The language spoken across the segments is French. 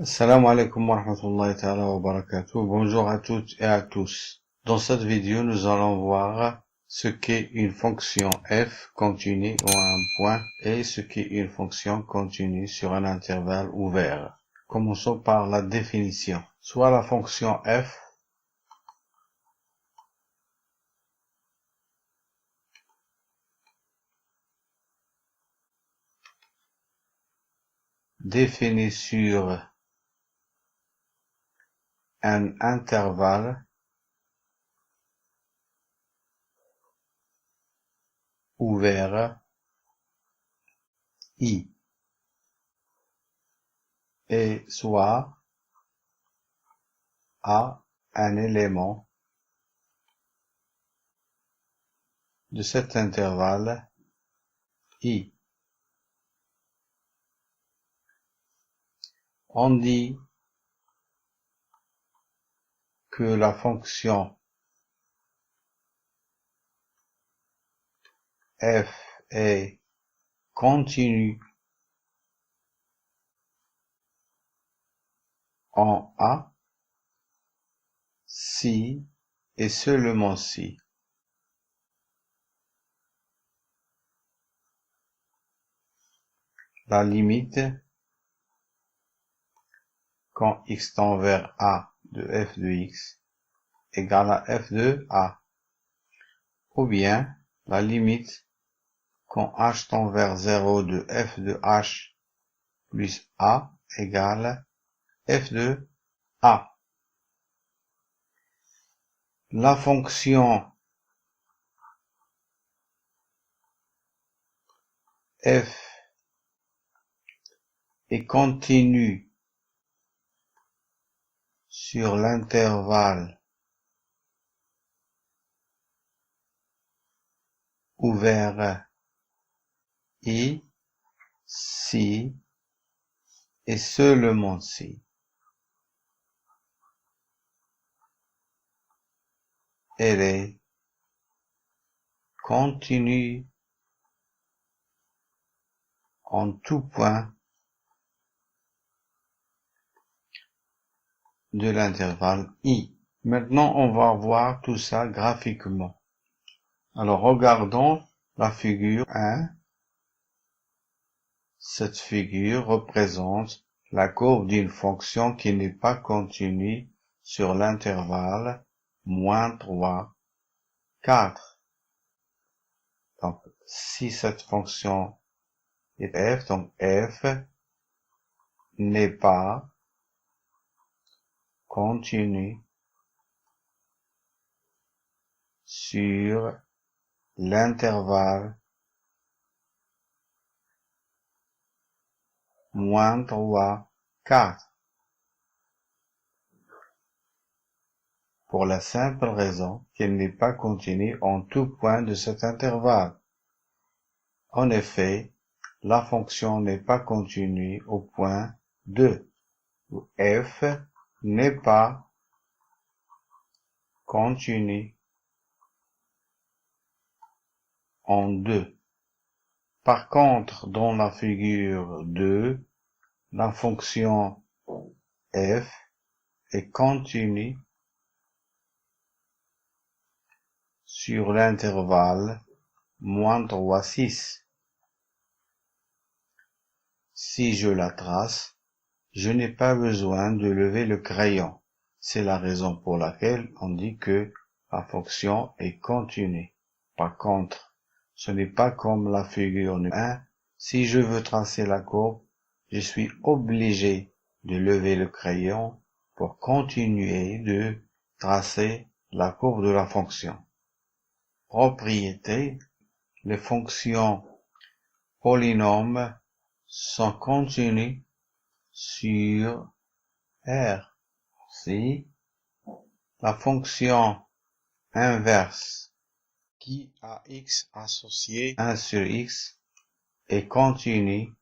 Assalamu alaikum wa rahmatullahi ta'ala wa barakatuh. Bonjour à toutes et à tous. Dans cette vidéo, nous allons voir ce qu'est une fonction f continue ou un point et ce qu'est une fonction continue sur un intervalle ouvert. Commençons par la définition. Soit la fonction f définie sur un intervalle ouvert i et soit a un élément de cet intervalle i. On dit que la fonction f est continue en A si et seulement si la limite quand x tend vers A de f de x égale à f de A, ou bien la limite quand h tend vers 0 de f de h plus A égale f de A. La fonction f est continue sur l'intervalle ouvert i si et seulement si elle est continue en tout point de l'intervalle i. Maintenant, on va voir tout ça graphiquement. Alors, regardons la figure 1. Cette figure représente la courbe d'une fonction qui n'est pas continue sur l'intervalle -3, 4. Donc, si cette fonction est f, donc f n'est pas continue sur l'intervalle -3, 4. Pour la simple raison qu'elle n'est pas continue en tout point de cet intervalle. En effet, la fonction n'est pas continue au point 2, où f n'est pas continue en 2. Par contre, dans la figure 2, la fonction f est continue sur l'intervalle -3, 6. Si je la trace, je n'ai pas besoin de lever le crayon. C'est la raison pour laquelle on dit que la fonction est continue. Par contre, ce n'est pas comme la figure 1. Si je veux tracer la courbe, je suis obligé de lever le crayon pour continuer de tracer la courbe de la fonction. Propriété: les fonctions polynômes sont continues sur R. Si la fonction inverse qui a x associé 1 sur x est continue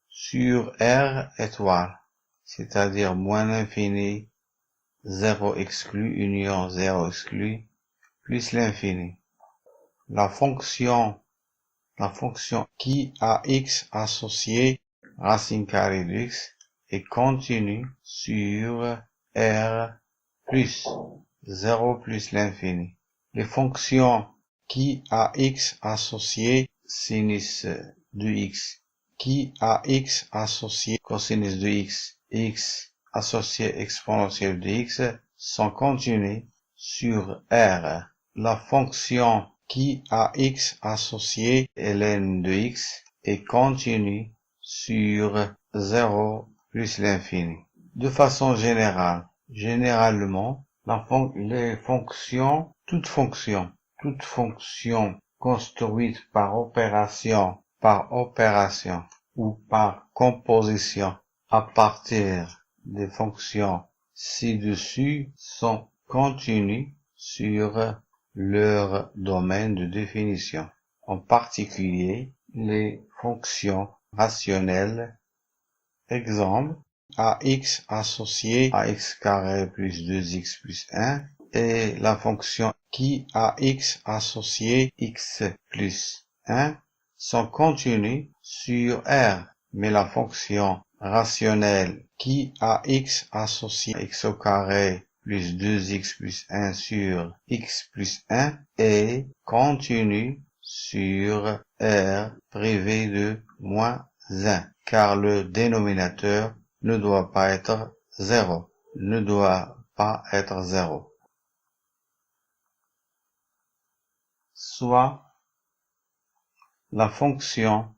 sur R étoile, c'est-à-dire moins l'infini, 0 exclu, union 0 exclu, plus l'infini. La fonction qui a x associé racine carrée de x et continue sur R plus 0 plus l'infini. Les fonctions qui à x associé sinus de x, qui à x associé cosinus de x associé exponentielle de x sont continues sur R. La fonction qui à x associé ln de x est continue sur 0 plus l'infini. De façon générale, généralement, les fonctions, toute fonction construite par opération ou par composition à partir des fonctions ci-dessus sont continues sur leur domaine de définition. En particulier, les fonctions rationnelles. Exemple, ax associé à x carré plus 2x plus 1 et la fonction qui ax associé x plus 1 sont continues sur R, mais la fonction rationnelle qui ax associé à x au carré plus 2x plus 1 sur x plus 1 est continue sur R privé de moins 1, car le dénominateur ne doit pas être 0. Soit la fonction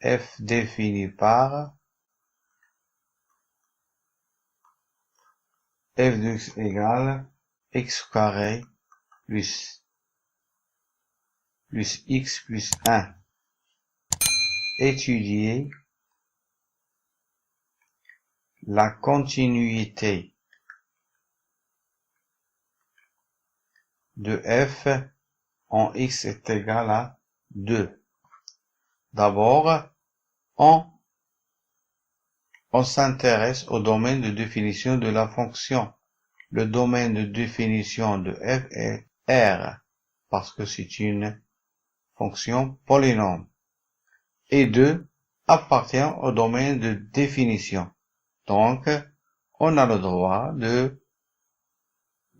f définie par f de x égale x carré plus x plus 1. Étudier la continuité de f en x est égal à 2. D'abord, on s'intéresse au domaine de définition de la fonction. Le domaine de définition de f est R, parce que c'est une fonction polynôme. Et 2 appartient au domaine de définition. Donc, on a le droit de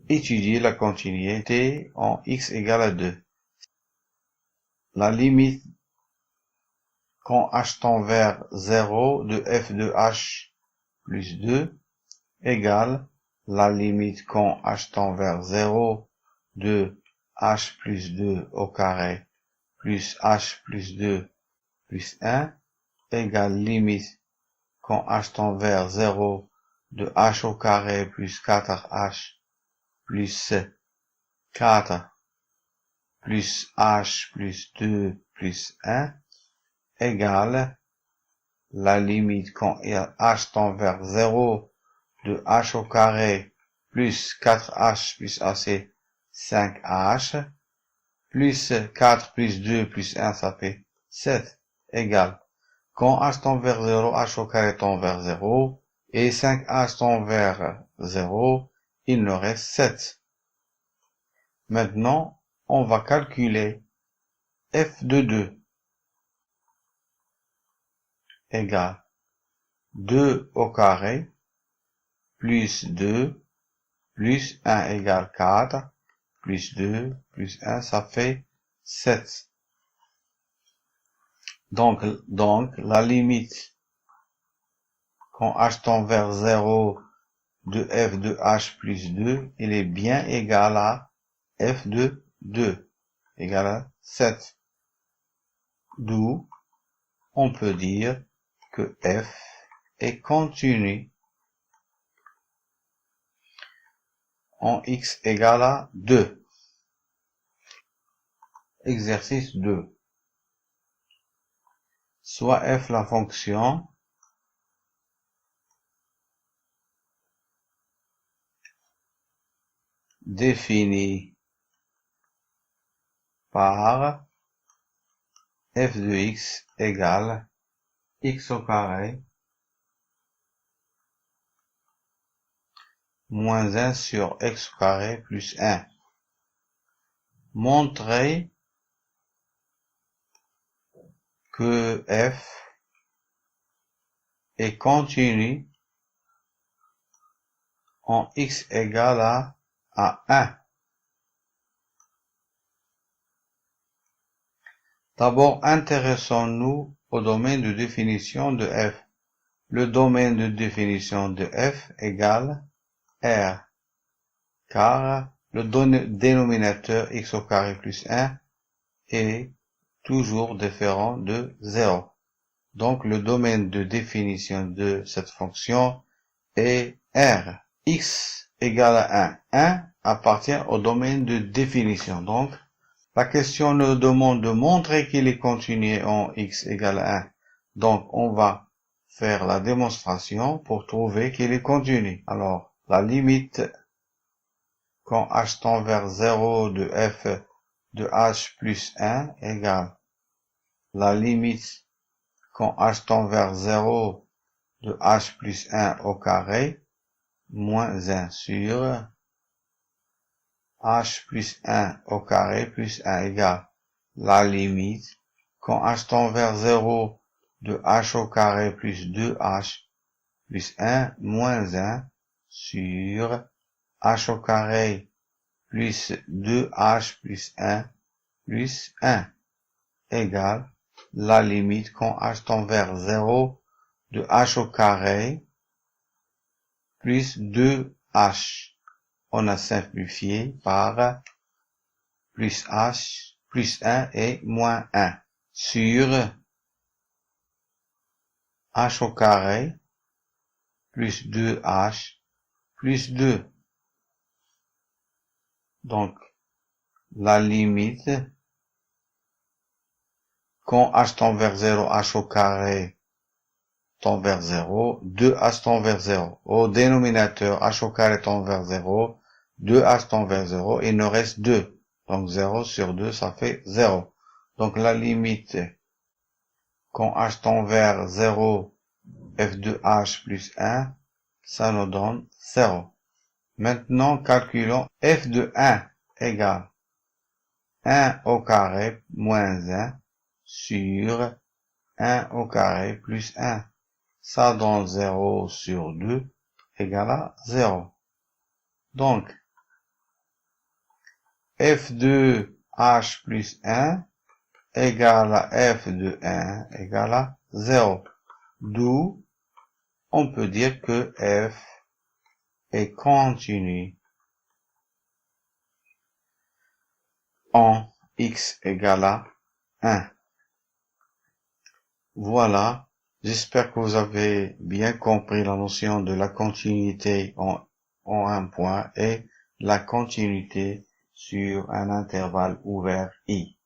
étudier la continuité en x égale à 2. La limite quand h tend vers 0 de f de h plus 2 égale la limite quand h tend vers 0 de h plus 2 au carré plus h plus 2 plus 1 égale limite quand h tend vers 0 de h au carré plus 4h plus 4 plus h plus 2 plus 1 égale la limite quand h tend vers 0 de h au carré plus 4h plus ac 5h plus 4 plus 2 plus 1 ça fait 7 égale quand h tend vers 0 h au carré tend vers 0 et 5h tend vers 0 il nous reste 7. Maintenant on va calculer f de 2 égale 2 au carré plus 2 plus 1 égale 4 plus 2 plus 1 ça fait 7. Donc la limite quand h tend vers 0 de f de h plus 2 il est bien égal à f de 2 égale à 7. D'où on peut dire que f est continu en x égale à 2. Exercice 2. Soit f la fonction définie par f de x égale x au carré moins 1 sur x au carré plus 1. Montrer que f est continu en x égale à 1. D'abord, intéressons-nous au domaine de définition de f. Le domaine de définition de f égale R, car le dénominateur x au carré plus 1 est toujours différent de 0. Donc, le domaine de définition de cette fonction est R. X égale à 1. 1 appartient au domaine de définition. Donc, la question nous demande de montrer qu'il est continu en x égale à 1. Donc, on va faire la démonstration pour trouver qu'il est continu. Alors, la limite quand h tend vers 0 de f de h plus 1 égale la limite quand h tend vers 0 de h plus 1 au carré moins 1 sur h plus 1 au carré plus 1 égale la limite quand h tend vers 0 de h au carré plus 2h plus 1 moins 1 sur h au carré plus 2h plus 1 plus 1 égale la limite quand h tend vers 0 de h au carré plus 2h. On a simplifié par plus h plus 1 et moins 1 sur h au carré plus 2h plus 2. Donc, la limite, quand h tend vers 0, h au carré tend vers 0, 2h tend vers 0. Au dénominateur, h au carré tend vers 0, 2h tend vers 0, il nous reste 2. Donc 0 sur 2, ça fait 0. Donc la limite, quand h tend vers 0, f de h plus 1, ça nous donne 0. Maintenant, calculons f de 1 égale 1 au carré moins 1 sur 1 au carré plus 1. Ça donne 0 sur 2 égale à 0. Donc, f de h plus 1 égale à f de 1 égale à 0. D'où on peut dire que f est continu en x égale à 1. Voilà, j'espère que vous avez bien compris la notion de la continuité en un point et la continuité sur un intervalle ouvert i.